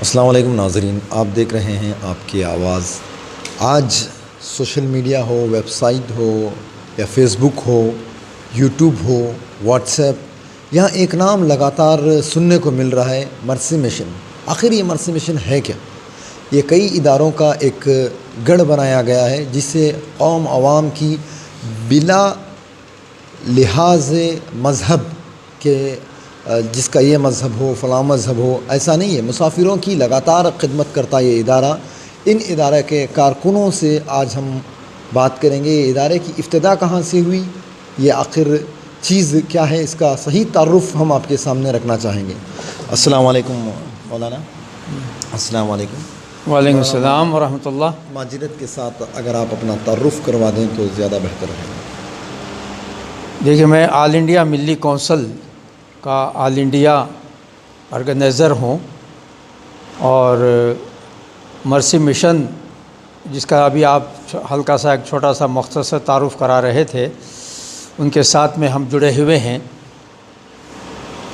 السلام علیکم ناظرین، آپ دیکھ رہے ہیں آپ کی آواز۔ آج سوشل میڈیا ہو، ویب سائٹ ہو یا فیس بک ہو، یوٹیوب ہو، واٹس ایپ، یہاں ایک نام لگاتار سننے کو مل رہا ہے، مرسی مشن۔ آخر یہ مرسی مشن ہے کیا؟ یہ کئی اداروں کا ایک گڑھ بنایا گیا ہے جس سے قوم عوام کی بلا لحاظ مذہب کے، جس کا یہ مذہب ہو فلاں مذہب ہو، ایسا نہیں ہے۔ مسافروں کی لگاتار خدمت کرتا یہ ادارہ۔ ان ادارے کے کارکنوں سے آج ہم بات کریں گے۔ یہ ادارے کی ابتدا کہاں سے ہوئی، یہ آخر چیز کیا ہے، اس کا صحیح تعارف ہم آپ کے سامنے رکھنا چاہیں گے۔ السلام علیکم مولانا۔ السلام علیکم۔ وعلیکم السلام ورحمۃ اللہ۔ معذرت کے ساتھ اگر آپ اپنا تعارف کروا دیں تو زیادہ بہتر رہے گا۔ دیکھیے، میں آل انڈیا ملی کونسل کا آل انڈیا آرگنائزر ہوں، اور مرسی مشن جس کا ابھی آپ ہلکا سا ایک چھوٹا سا مختصر تعارف کرا رہے تھے، ان کے ساتھ میں ہم جڑے ہوئے ہیں۔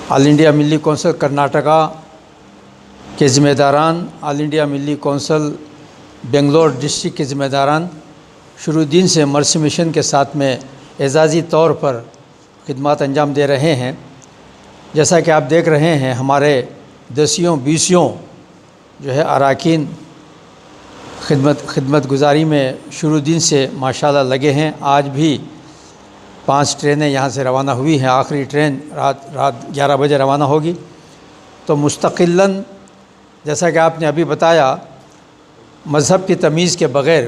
آل انڈیا ملی کونسل کرناٹکا کے ذمہ داران، آل انڈیا ملی کونسل بنگلور ڈسٹرکٹ کے ذمہ داران شروع دن سے مرسی مشن کے ساتھ میں اعزازی طور پر خدمات انجام دے رہے ہیں۔ جیسا کہ آپ دیکھ رہے ہیں، ہمارے دسیوں بیسیوں جو ہے اراکین خدمت گزاری میں شروع دن سے ماشاءاللہ لگے ہیں۔ آج بھی 5 ٹرینیں یہاں سے روانہ ہوئی ہیں، آخری ٹرین رات 11 بجے روانہ ہوگی۔ تو مستقلاً جیسا کہ آپ نے ابھی بتایا، مذہب کی تمیز کے بغیر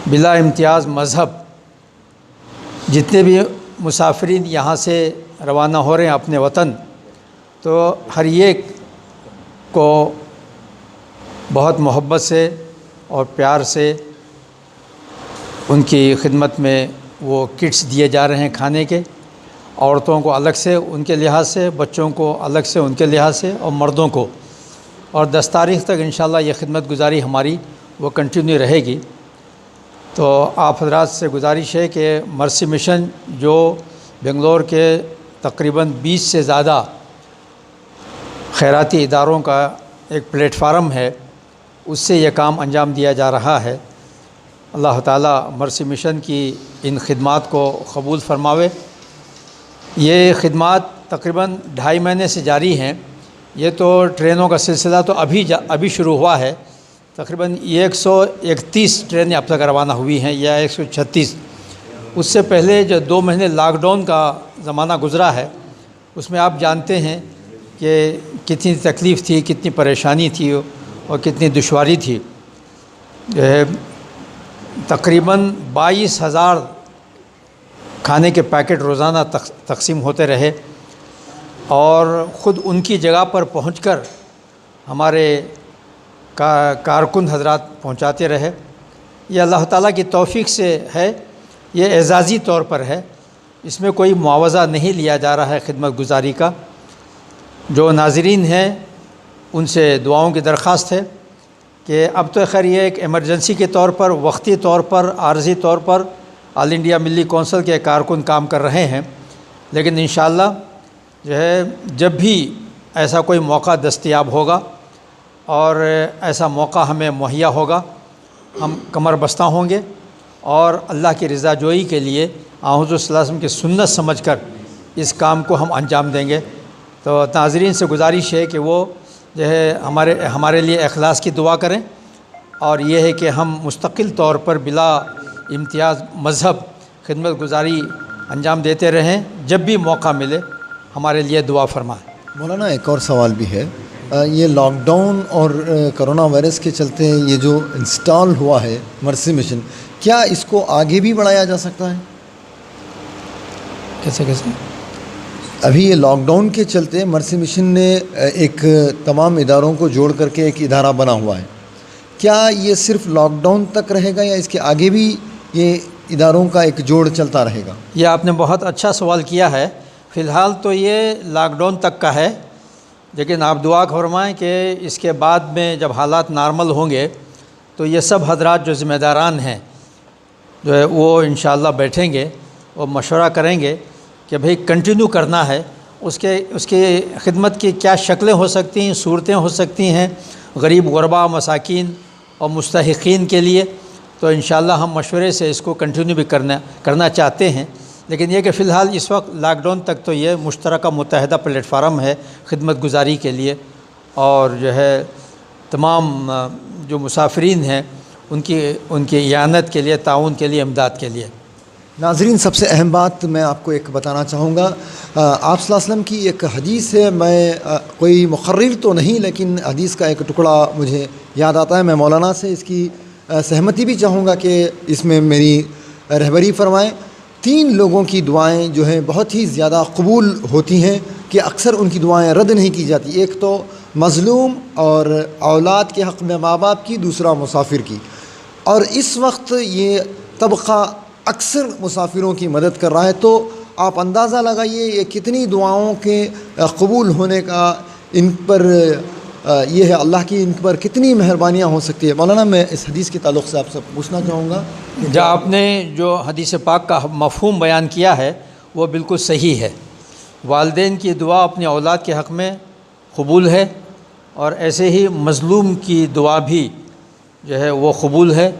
بلا امتیاز مذہب جتنے بھی مسافرین یہاں سے روانہ ہو رہے ہیں اپنے وطن، تو ہر ایک کو بہت محبت سے اور پیار سے ان کی خدمت میں وہ کٹس دیے جا رہے ہیں کھانے کے، عورتوں کو الگ سے ان کے لحاظ سے، بچوں کو الگ سے ان کے لحاظ سے، اور مردوں کو، اور 10 تاریخ تک انشاءاللہ یہ خدمت گزاری ہماری وہ کنٹینیو رہے گی۔ تو آپ حضرات سے گزارش ہے کہ مرسی مشن جو بنگلور کے تقریباً 20 سے زیادہ خیراتی اداروں کا ایک پلیٹ فارم ہے، اس سے یہ کام انجام دیا جا رہا ہے۔ اللہ تعالیٰ مرسی مشن کی ان خدمات کو قبول فرماوے۔ یہ خدمات تقریباً 2.5 مہینے سے جاری ہیں۔ یہ تو ٹرینوں کا سلسلہ تو ابھی شروع ہوا ہے۔ تقریباً 131 ٹرینیں اب تک روانہ ہوئی ہیں، یا 136۔ اس سے پہلے جو 2 مہینے لاک ڈاؤن کا زمانہ گزرا ہے، اس میں آپ جانتے ہیں کہ کتنی تکلیف تھی، کتنی پریشانی تھی اور کتنی دشواری تھی۔ تقریباً 22,000 کھانے کے پیکٹ روزانہ تقسیم ہوتے رہے، اور خود ان کی جگہ پر پہنچ کر ہمارے کارکن حضرات پہنچاتے رہے۔ یہ اللہ تعالیٰ کی توفیق سے ہے، یہ اعزازی طور پر ہے، اس میں کوئی معاوضہ نہیں لیا جا رہا ہے خدمت گزاری کا۔ جو ناظرین ہیں ان سے دعاؤں کی درخواست ہے کہ اب تو خیر یہ ایک ایمرجنسی کے طور پر، وقتی طور پر، عارضی طور پر آل انڈیا ملی کونسل کے کارکن کام کر رہے ہیں، لیکن انشاءاللہ جو ہے جب بھی ایسا کوئی موقع دستیاب ہوگا اور ایسا موقع ہمیں مہیا ہوگا، ہم کمر بستہ ہوں گے اور اللہ کی رضا جوئی کے لیے حضور صلی اللہ علیہ وسلم کی سنت سمجھ کر اس کام کو ہم انجام دیں گے۔ تو ناظرین سے گزارش ہے کہ وہ جو ہے ہمارے لیے اخلاص کی دعا کریں، اور یہ ہے کہ ہم مستقل طور پر بلا امتیاز مذہب خدمت گزاری انجام دیتے رہیں۔ جب بھی موقع ملے ہمارے لیے دعا فرمائیں۔ مولانا ایک اور سوال بھی ہے، یہ لاک ڈاؤن اور کرونا وائرس کے چلتے یہ جو انسٹال ہوا ہے مرسی مشن، کیا اس کو آگے بھی بڑھایا جا سکتا ہے؟ کیسے؟ ابھی یہ لاک ڈاؤن کے چلتے مرسی مشن نے ایک تمام اداروں کو جوڑ کر کے ایک ادارہ بنا ہوا ہے، کیا یہ صرف لاک ڈاؤن تک رہے گا یا اس کے آگے بھی یہ اداروں کا ایک جوڑ چلتا رہے گا؟ یہ آپ نے بہت اچھا سوال کیا ہے۔ فی الحال تو یہ لاک ڈاؤن تک کا ہے، لیکن آپ دعا فرمائیں کہ اس کے بعد میں جب حالات نارمل ہوں گے تو یہ سب حضرات جو ذمہ داران ہیں جو ہے وہ انشاءاللہ بیٹھیں گے اور مشورہ کریں گے کہ بھئی کنٹینیو کرنا ہے، اس کی خدمت کی کیا شکلیں ہو سکتی ہیں، صورتیں ہو سکتی ہیں غریب غربا، مساکین اور مستحقین کے لیے، تو انشاءاللہ ہم مشورے سے اس کو کنٹینیو بھی کرنا چاہتے ہیں. لیکن یہ کہ فی الحال اس وقت لاک ڈاؤن تک تو یہ مشترکہ متحدہ پلیٹ فارم ہے خدمت گزاری کے لیے، اور جو ہے تمام جو مسافرین ہیں ان کی اعانت کے لیے، تعاون کے لیے، امداد کے لیے. ناظرین، سب سے اہم بات میں آپ کو ایک بتانا چاہوں گا. آپ صلی اللہ علیہ وسلم کی ایک حدیث ہے، میں کوئی مقرر تو نہیں لیکن حدیث کا ایک ٹکڑا مجھے یاد آتا ہے. میں مولانا سے اس کی سہمتی بھی چاہوں گا کہ اس میں میری رہبری فرمائیں. 3 لوگوں کی دعائیں جو ہیں بہت ہی زیادہ قبول ہوتی ہیں کہ اکثر ان کی دعائیں رد نہیں کی جاتی. ایک تو مظلوم اور اولاد کے حق میں ماں باپ کی، دوسرا مسافر کی. اور اس وقت یہ طبقہ اکثر مسافروں کی مدد کر رہا ہے، تو آپ اندازہ لگائیے یہ کتنی دعاؤں کے قبول ہونے کا ان پر یہ ہے، اللہ کی ان پر کتنی مہربانیاں ہو سکتی ہے. مولانا، میں اس حدیث کے تعلق سے آپ سے پوچھنا چاہوں گا. جو آپ نے جو حدیث پاک کا مفہوم بیان کیا ہے وہ بالکل صحیح ہے. والدین کی دعا اپنی اولاد کے حق میں قبول ہے، اور ایسے ہی مظلوم کی دعا بھی جو ہے وہ قبول ہے،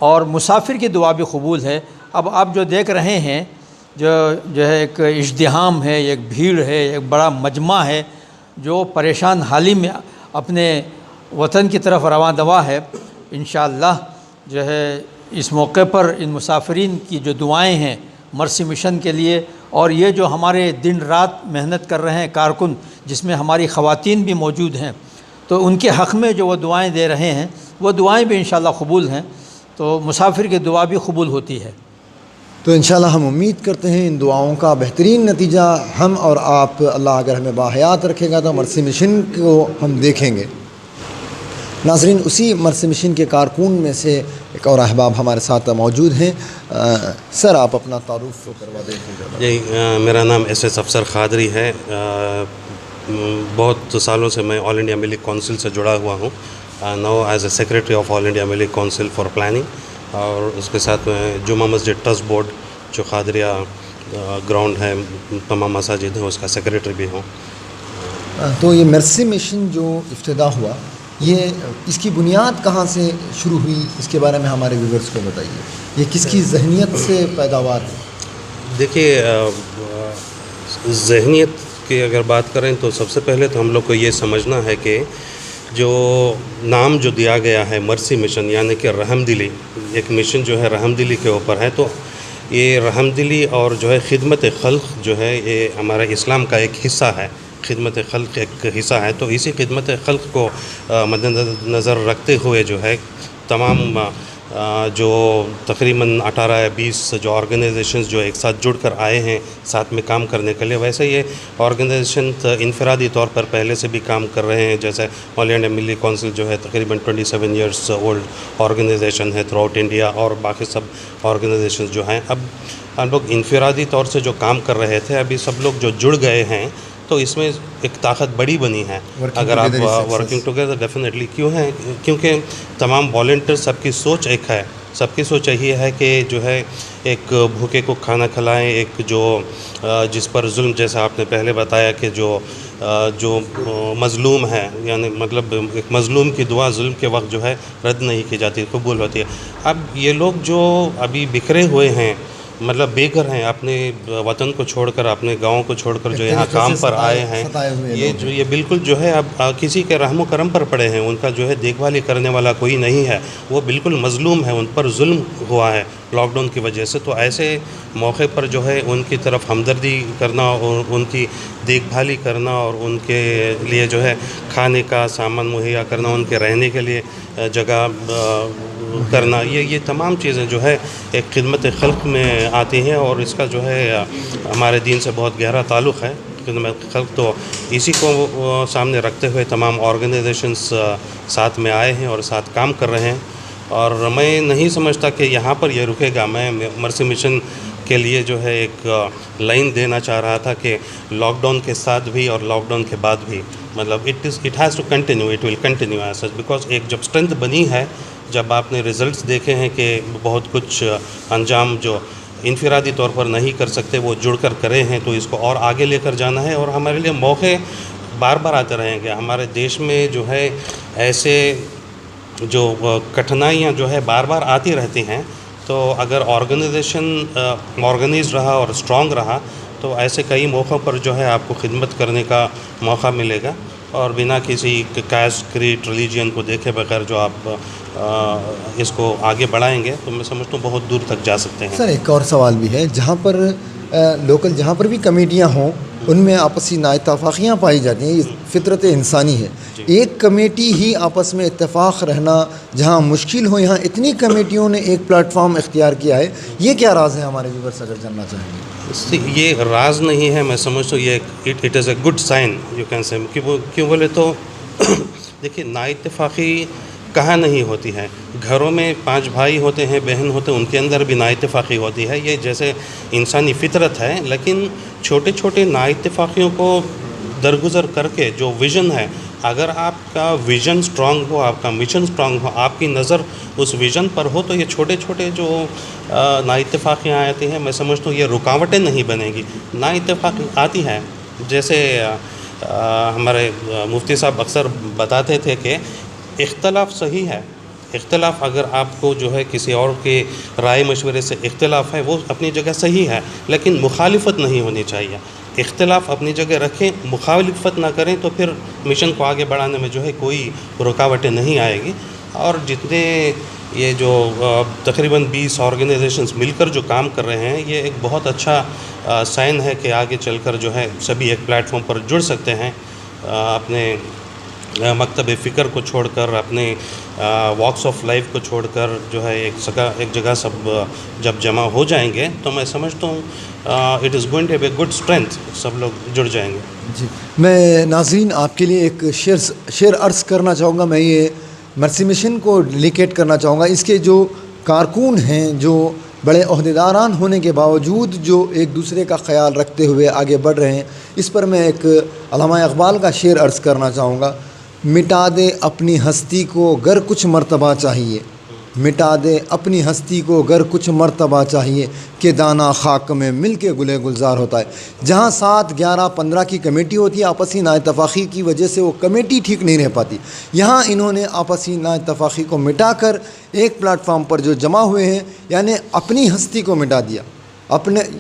اور مسافر کی دعا بھی قبول ہے. اب آپ جو دیکھ رہے ہیں جو ہے ایک ازدحام ہے، ایک بھیڑ ہے، ایک بڑا مجمع ہے جو پریشان حالی میں اپنے وطن کی طرف رواں دوا ہے. انشاءاللہ جو ہے اس موقع پر ان مسافرین کی جو دعائیں ہیں مرسی مشن کے لیے، اور یہ جو ہمارے دن رات محنت کر رہے ہیں کارکن، جس میں ہماری خواتین بھی موجود ہیں، تو ان کے حق میں جو وہ دعائیں دے رہے ہیں وہ دعائیں بھی انشاءاللہ قبول ہیں. تو مسافر کی دعا بھی قبول ہوتی ہے. تو انشاءاللہ ہم امید کرتے ہیں ان دعاؤں کا بہترین نتیجہ ہم اور آپ، اللہ اگر ہمیں باحیات رکھے گا تو مرسی مشن کو ہم دیکھیں گے. ناظرین، اسی مرسی مشن کے کارکن میں سے ایک اور احباب ہمارے ساتھ موجود ہیں. سر، آپ اپنا تعارف کروا دیں. جی، میرا نام ایس افسر قادری ہے. بہت سالوں سے میں آل انڈیا ملک کونسل سے جڑا ہوا ہوں. Now as a secretary of all India Milli council for planning, اور اس کے ساتھ میں جمعہ مسجد ٹرسٹ بورڈ جو قادریہ گراؤنڈ ہے، تمام مساجد ہیں، اس کا سیکریٹری بھی ہوں. تو یہ مرسی مشن جو افتتاح ہوا، یہ اس کی بنیاد کہاں سے شروع ہوئی، اس کے بارے میں ہمارے ویورز کو بتائیے. یہ کس کی ذہنیت سے پیداوار ہے؟ دیکھیے، ذہنیت کی اگر بات کریں تو سب سے پہلے تو ہم لوگ کو یہ سمجھنا ہے کہ جو نام جو دیا گیا ہے مرسی مشن، یعنی کہ رحم دلی، ایک مشن جو ہے رحم دلی کے اوپر ہے. تو یہ رحم دلی اور جو ہے خدمت خلق جو ہے یہ ہمارے اسلام کا ایک حصہ ہے. خدمت خلق ایک حصہ ہے. تو اسی خدمت خلق کو مد نظر رکھتے ہوئے جو ہے تمام جو تقریباً 18 یا 20 جو آرگنائزیشنز جو ایک ساتھ جڑ کر آئے ہیں ساتھ میں کام کرنے کے لیے. ویسے یہ آرگنائزیشن انفرادی طور پر پہلے سے بھی کام کر رہے ہیں. جیسے آل انڈیا ملی کونسل جو ہے تقریباً 27 ایئرس اولڈ آرگنائزیشن ہے تھرو آؤٹ انڈیا، اور باقی سب آرگنائزیشنز جو ہیں اب ہم لوگ انفرادی طور سے جو کام کر رہے تھے، ابھی سب لوگ جو جڑ گئے ہیں تو اس میں ایک طاقت بڑی بنی ہے. اگر آپ ورکنگ ٹوگیدر ڈیفینیٹلی کیوں ہیں، کیونکہ تمام والنٹیئر سب کی سوچ ایک ہے. سب کی سوچ یہی ہے کہ جو ہے ایک بھوکے کو کھانا کھلائیں، ایک جو جس پر ظلم، جیسا آپ نے پہلے بتایا کہ جو مظلوم ہے، یعنی مطلب ایک مظلوم کی دعا ظلم کے وقت جو ہے رد نہیں کی جاتی، قبول ہوتی ہے. اب یہ لوگ جو ابھی بکھرے ہوئے ہیں، مطلب بے گھر ہیں، اپنے وطن کو چھوڑ کر، اپنے گاؤں کو چھوڑ کر جو یہاں کام پر آئے ہیں، یہ بالکل جو ہے اب کسی کے رحم و کرم پر پڑے ہیں. ان کا جو ہے دیکھ بھالی کرنے والا کوئی نہیں ہے. وہ بالکل مظلوم ہے، ان پر ظلم ہوا ہے لاک ڈاؤن کی وجہ سے. تو ایسے موقع پر جو ہے ان کی طرف ہمدردی کرنا اور ان کی دیکھ بھالی کرنا اور ان کے لیے جو ہے کھانے کا سامان مہیا کرنا، ان کے رہنے کے لیے جگہ کرنا، یہ تمام چیزیں جو ہے ایک خدمت خلق میں آتی ہیں. اور اس کا جو ہے ہمارے دین سے بہت گہرا تعلق ہے خدمت خلق. تو اسی کو سامنے رکھتے ہوئے تمام آرگنائزیشنز ساتھ میں آئے ہیں اور ساتھ کام کر رہے ہیں. اور میں نہیں سمجھتا کہ یہاں پر یہ رکے گا. میں مرسی مشن کے لیے جو ہے ایک لائن دینا چاہ رہا تھا کہ لاک ڈاؤن کے ساتھ بھی اور لاک ڈاؤن کے بعد بھی، مطلب it has to continue, it will continue as such, because ایک جب اسٹرینتھ بنی ہے، جب آپ نے ریزلٹس دیکھے ہیں کہ بہت کچھ انجام جو انفرادی طور پر نہیں کر سکتے وہ جڑ کر کرے ہیں، تو اس کو اور آگے لے کر جانا ہے، اور ہمارے لیے موقع بار بار آتے رہیں گے. ہمارے دیش میں جو ہے ایسے جو کٹھنائیاں جو ہے بار بار آتی رہتی ہیں، تو اگر آرگنائز رہا اور اسٹرانگ رہا تو ایسے کئی موقعوں پر جو ہے آپ کو خدمت کرنے کا موقع ملے گا، اور بنا کسی کاسٹ کریڈ ریلیجین کو دیکھے بغیر جو آپ اس کو آگے بڑھائیں گے تو میں سمجھتا ہوں بہت دور تک جا سکتے ہیں. سر ایک اور سوال بھی ہے، جہاں پر لوکل جہاں پر بھی کمیٹیاں ہوں ان میں آپسی نااتفاقیاں پائی جاتی ہیں، یہ فطرت انسانی ہے. ایک کمیٹی ہی آپس میں اتفاق رہنا جہاں مشکل ہو، یہاں اتنی کمیٹیوں نے ایک پلیٹ فارم اختیار کیا ہے، یہ کیا راز ہے ہمارے ویورس اگر جاننا چاہیں گے؟ یہ راز نہیں ہے، میں سمجھتا ہوں یہ it is a good sign you can say. کیوں بولے تو دیکھیے نا اتفاقی کہاں نہیں ہوتی ہے، گھروں میں 5 بھائی ہوتے ہیں، بہن ہوتے ہیں، ان کے اندر بھی نا اتفاقی ہوتی ہے، یہ جیسے انسانی فطرت ہے. لیکن چھوٹے چھوٹے نا اتفاقیوں کو درگزر کر کے جو ویژن ہے، اگر آپ کا ویژن سٹرانگ ہو، آپ کا مشن سٹرانگ ہو، آپ کی نظر اس ویژن پر ہو، تو یہ چھوٹے چھوٹے جو نا اتفاقیاں آتی ہیں میں سمجھتا ہوں یہ رکاوٹیں نہیں بنے گی. نا اتفاقی آتی ہے، جیسے ہمارے مفتی صاحب اکثر بتاتے تھے کہ اختلاف صحیح ہے. اختلاف اگر آپ کو جو ہے کسی اور کے رائے مشورے سے اختلاف ہے وہ اپنی جگہ صحیح ہے، لیکن مخالفت نہیں ہونی چاہیے. اختلاف اپنی جگہ رکھیں، مخالفت نہ کریں، تو پھر مشن کو آگے بڑھانے میں جو ہے کوئی رکاوٹیں نہیں آئے گی. اور جتنے یہ جو تقریباً 20 آرگنائزیشنز مل کر جو کام کر رہے ہیں، یہ ایک بہت اچھا سائن ہے کہ آگے چل کر جو ہے سبھی ایک پلیٹ فارم پر جڑ سکتے ہیں. اپنے مکتب فکر کو چھوڑ کر، اپنے واکس آف لائف کو چھوڑ کر جو ہے ایک جگہ سب جب جمع ہو جائیں گے تو میں سمجھتا ہوں it is going to be a good strength, سب لوگ جڑ جائیں گے. جی میں ناظرین آپ کے لیے ایک شعر عرض کرنا چاہوں گا. میں یہ مرسی مشن کو ڈیلیکیٹ کرنا چاہوں گا. اس کے جو کارکن ہیں، جو بڑے عہدیداران ہونے کے باوجود جو ایک دوسرے کا خیال رکھتے ہوئے آگے بڑھ رہے ہیں، اس پر میں ایک علامہ اقبال کا شعر عرض کرنا چاہوں گا. مٹا دے اپنی ہستی کو گر کچھ مرتبہ چاہیے، مٹا دے اپنی ہستی کو گر کچھ مرتبہ چاہیے، کہ دانہ خاک میں مل کے گلے گلزار ہوتا ہے. جہاں 7، 11، 15 کی کمیٹی ہوتی ہے، آپسی نا اتفاقی کی وجہ سے وہ کمیٹی ٹھیک نہیں رہ پاتی. یہاں انہوں نے آپسی نا اتفاقی کو مٹا کر ایک پلیٹ فارم پر جو جمع ہوئے ہیں، یعنی اپنی ہستی کو مٹا دیا،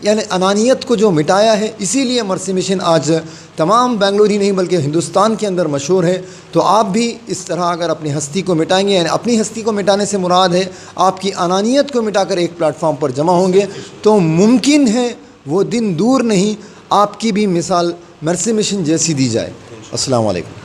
یعنی انانیت کو جو مٹایا ہے. اسی لیے مرسی مشن آج تمام بنگلور ہی نہیں بلکہ ہندوستان کے اندر مشہور ہے. تو آپ بھی اس طرح اگر اپنی ہستی کو مٹائیں گے، یعنی اپنی ہستی کو مٹانے سے مراد ہے آپ کی انانیت کو مٹا کر ایک پلیٹ فارم پر جمع ہوں گے، تو ممکن ہے وہ دن دور نہیں آپ کی بھی مثال مرسی مشن جیسی دی جائے. السلام علیکم.